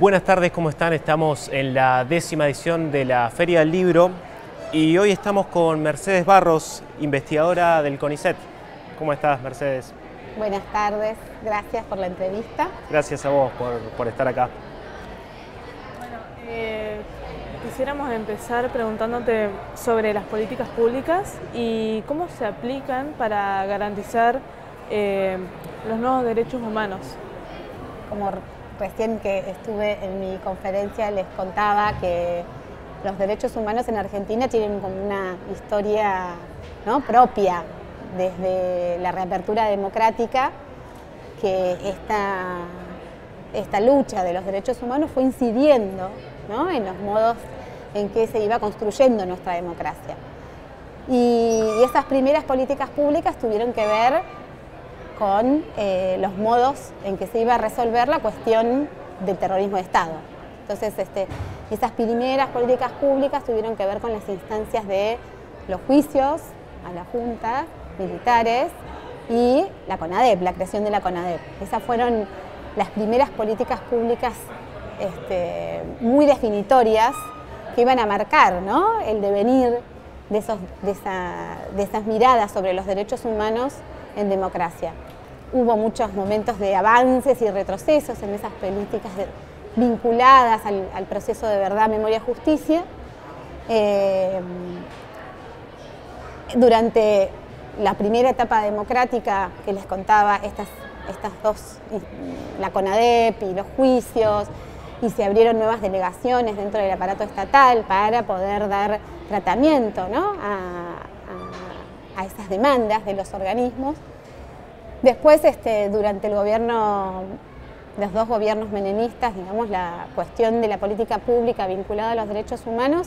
Buenas tardes, ¿cómo están? Estamos en la 10ª edición de la Feria del Libro y hoy estamos con Mercedes Barros, investigadora del CONICET. ¿Cómo estás, Mercedes? Buenas tardes, gracias por la entrevista. Gracias a vos por estar acá. Bueno, quisiéramos empezar preguntándote sobre las políticas públicas y cómo se aplican para garantizar los nuevos derechos humanos. Como recién que estuve en mi conferencia les contaba que los derechos humanos en Argentina tienen como una historia, ¿no?, propia, desde la reapertura democrática, que esta lucha de los derechos humanos fue incidiendo, ¿no?, en los modos en que se iba construyendo nuestra democracia. Y esas primeras políticas públicas tuvieron que ver con los modos en que se iba a resolver la cuestión del terrorismo de Estado. Entonces, esas primeras políticas públicas tuvieron que ver con las instancias de los juicios a las juntas militares y la CONADEP, la creación de la CONADEP. Esas fueron las primeras políticas públicas muy definitorias que iban a marcar, ¿no?, el devenir de esas miradas sobre los derechos humanos en democracia. Hubo muchos momentos de avances y retrocesos en esas políticas vinculadas al proceso de verdad, memoria, justicia. Durante la primera etapa democrática que les contaba, estas dos, la CONADEP y los juicios, y se abrieron nuevas delegaciones dentro del aparato estatal para poder dar tratamiento, ¿no?, a esas demandas de los organismos. Después, durante el gobierno, los dos gobiernos menemistas, digamos, la cuestión de la política pública vinculada a los derechos humanos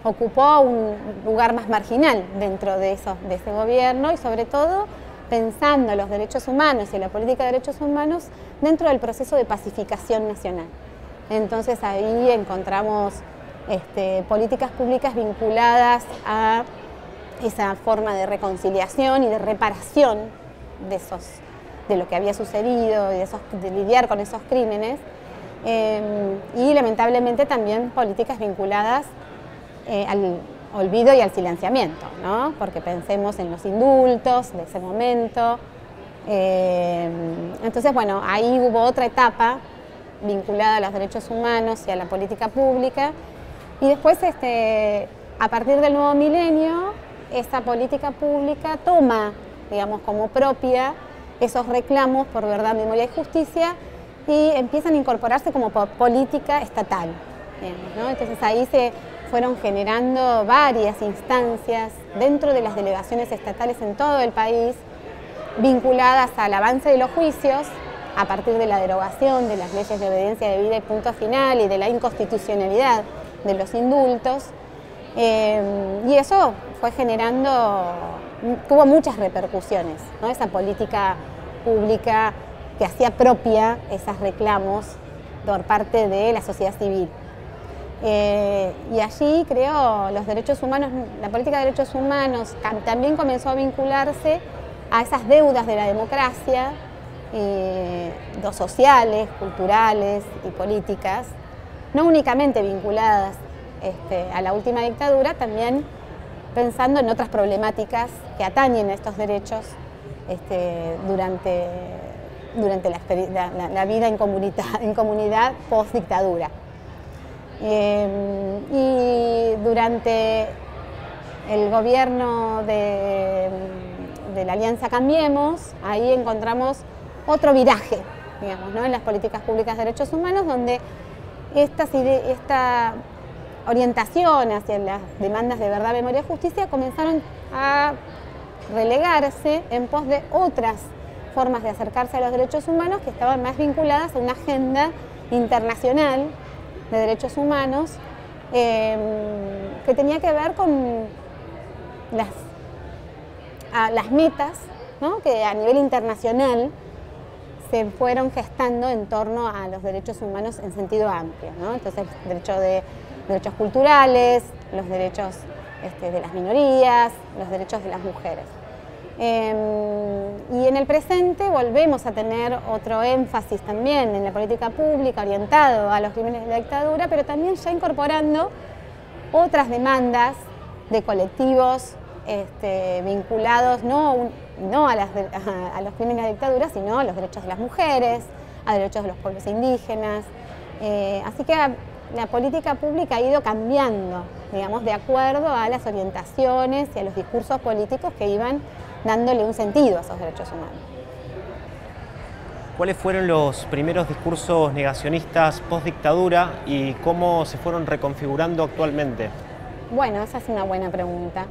ocupó un lugar más marginal dentro de ese gobierno, y sobre todo pensando los derechos humanos y la política de derechos humanos dentro del proceso de pacificación nacional. Entonces ahí encontramos políticas públicas vinculadas a esa forma de reconciliación y de reparación de lo que había sucedido y de lidiar con esos crímenes, y lamentablemente también políticas vinculadas al olvido y al silenciamiento, ¿no?, porque pensemos en los indultos de ese momento. Entonces, bueno, ahí hubo otra etapa vinculada a los derechos humanos y a la política pública, y después, a partir del nuevo milenio, esa política pública toma, digamos, como propia esos reclamos por verdad, memoria y justicia, y empiezan a incorporarse como política estatal, digamos, ¿no? Entonces ahí se fueron generando varias instancias dentro de las delegaciones estatales en todo el país, vinculadas al avance de los juicios a partir de la derogación de las leyes de obediencia debida y punto final, y de la inconstitucionalidad de los indultos, y eso fue generando, tuvo muchas repercusiones, ¿no?, esa política pública que hacía propia esos reclamos por parte de la sociedad civil. Y allí, creo, los derechos humanos, la política de derechos humanos también comenzó a vincularse a esas deudas de la democracia, sociales, culturales y políticas, no únicamente vinculadas a la última dictadura, también pensando en otras problemáticas que atañen a estos derechos durante la vida en comunidad post-dictadura. Y durante el gobierno de la Alianza Cambiemos, ahí encontramos otro viraje, digamos, ¿no?, en las políticas públicas de derechos humanos, donde esta orientación hacia las demandas de verdad, memoria y justicia comenzaron a relegarse en pos de otras formas de acercarse a los derechos humanos que estaban más vinculadas a una agenda internacional de derechos humanos, que tenía que ver con las metas, ¿no?, que a nivel internacional se fueron gestando en torno a los derechos humanos en sentido amplio, ¿no? Entonces, derechos culturales, los derechos de las minorías, los derechos de las mujeres. Y en el presente volvemos a tener otro énfasis también en la política pública orientado a los crímenes de la dictadura, pero también ya incorporando otras demandas de colectivos vinculados no a los crímenes de la dictadura, sino a los derechos de las mujeres, a derechos de los pueblos indígenas. Así que la política pública ha ido cambiando, digamos, de acuerdo a las orientaciones y a los discursos políticos que iban dándole un sentido a esos derechos humanos. ¿Cuáles fueron los primeros discursos negacionistas post-dictadura y cómo se fueron reconfigurando actualmente? Bueno, esa es una buena pregunta,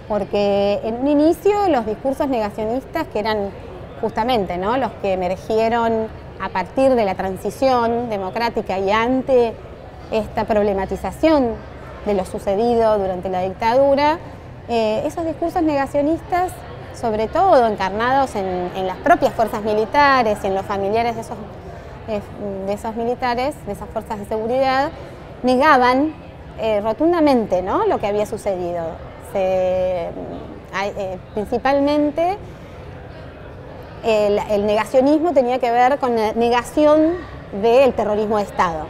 porque en un inicio los discursos negacionistas, que eran justamente, ¿no?, los que emergieron a partir de la transición democrática y ante esta problematización de lo sucedido durante la dictadura, esos discursos negacionistas, sobre todo encarnados en las propias fuerzas militares y en los familiares de esos militares, de esas fuerzas de seguridad, negaban rotundamente, ¿no?, lo que había sucedido. Principalmente el negacionismo tenía que ver con la negación del terrorismo de Estado.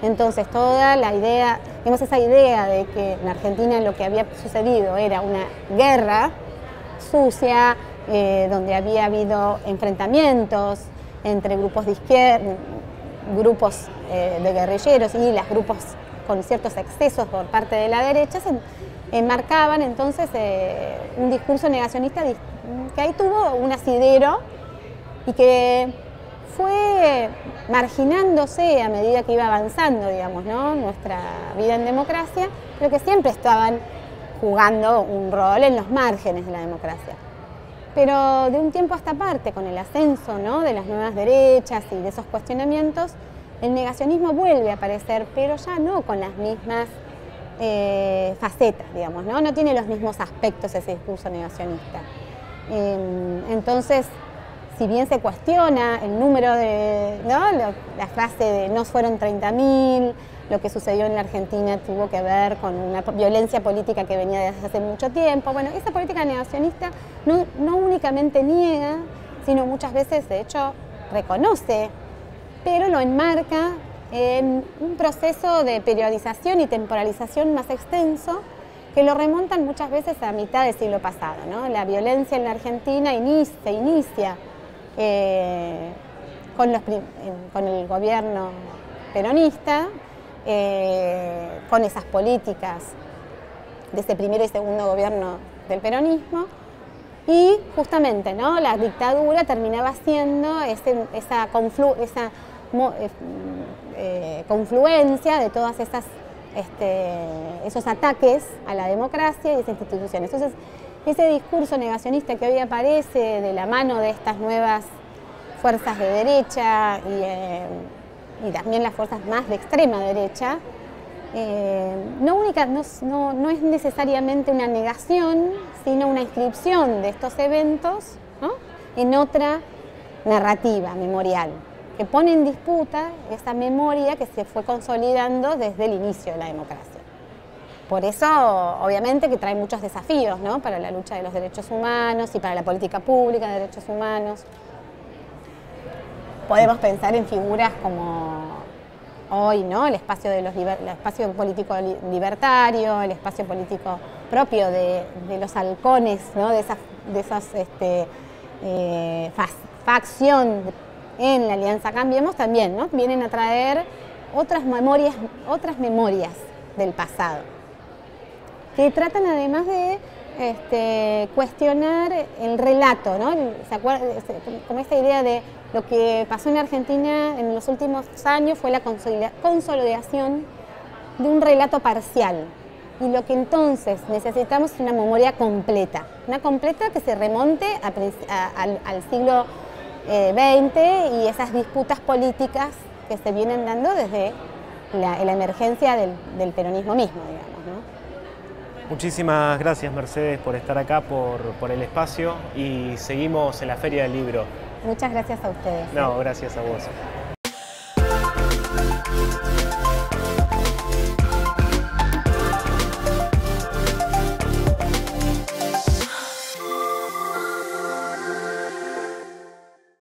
Entonces toda la idea, digamos, esa idea de que en Argentina lo que había sucedido era una guerra sucia, donde había habido enfrentamientos entre grupos de izquierda, grupos de guerrilleros y los grupos con ciertos excesos por parte de la derecha, enmarcaban entonces un discurso negacionista que ahí tuvo un asidero y que fue marginándose a medida que iba avanzando, digamos, ¿no?, nuestra vida en democracia, pero que siempre estaban jugando un rol en los márgenes de la democracia. Pero de un tiempo a esta parte, con el ascenso, ¿no?, de las nuevas derechas y de esos cuestionamientos, el negacionismo vuelve a aparecer, pero ya no con las mismas facetas, digamos, ¿no? No tiene los mismos aspectos ese discurso negacionista. Entonces, si bien se cuestiona el número de, ¿no?, la frase de no fueron 30.000, lo que sucedió en la Argentina tuvo que ver con una violencia política que venía desde hace mucho tiempo. Bueno, esa política negacionista no únicamente niega, sino muchas veces, de hecho, reconoce, pero lo enmarca en un proceso de periodización y temporalización más extenso que lo remontan muchas veces a mitad del siglo pasado, ¿no? La violencia en la Argentina se inicia con el gobierno peronista, con esas políticas de ese primer y segundo gobierno del peronismo, y justamente, ¿no?, la dictadura terminaba siendo esa confluencia de todas esos ataques a la democracia y esas instituciones. Entonces, ese discurso negacionista que hoy aparece de la mano de estas nuevas fuerzas de derecha y también las fuerzas más de extrema derecha, no es necesariamente una negación, sino una inscripción de estos eventos, ¿no?, en otra narrativa memorial, que pone en disputa esa memoria que se fue consolidando desde el inicio de la democracia. Por eso, obviamente, que trae muchos desafíos, ¿no?, para la lucha de los derechos humanos y para la política pública de derechos humanos. Podemos pensar en figuras como hoy, ¿no?, el espacio político libertario, el espacio político propio de los halcones, ¿no?, de esas facción en la Alianza Cambiemos también, ¿no?, vienen a traer otras memorias del pasado, que tratan además de cuestionar el relato, ¿no?, como esta idea de lo que pasó en Argentina en los últimos años fue la consolidación de un relato parcial, y lo que entonces necesitamos es una memoria completa, que se remonte al siglo XX y esas disputas políticas que se vienen dando desde la emergencia del peronismo mismo, digamos, ¿no? Muchísimas gracias, Mercedes, por estar acá, por el espacio, y seguimos en la Feria del Libro. Muchas gracias a ustedes. No, gracias a vos.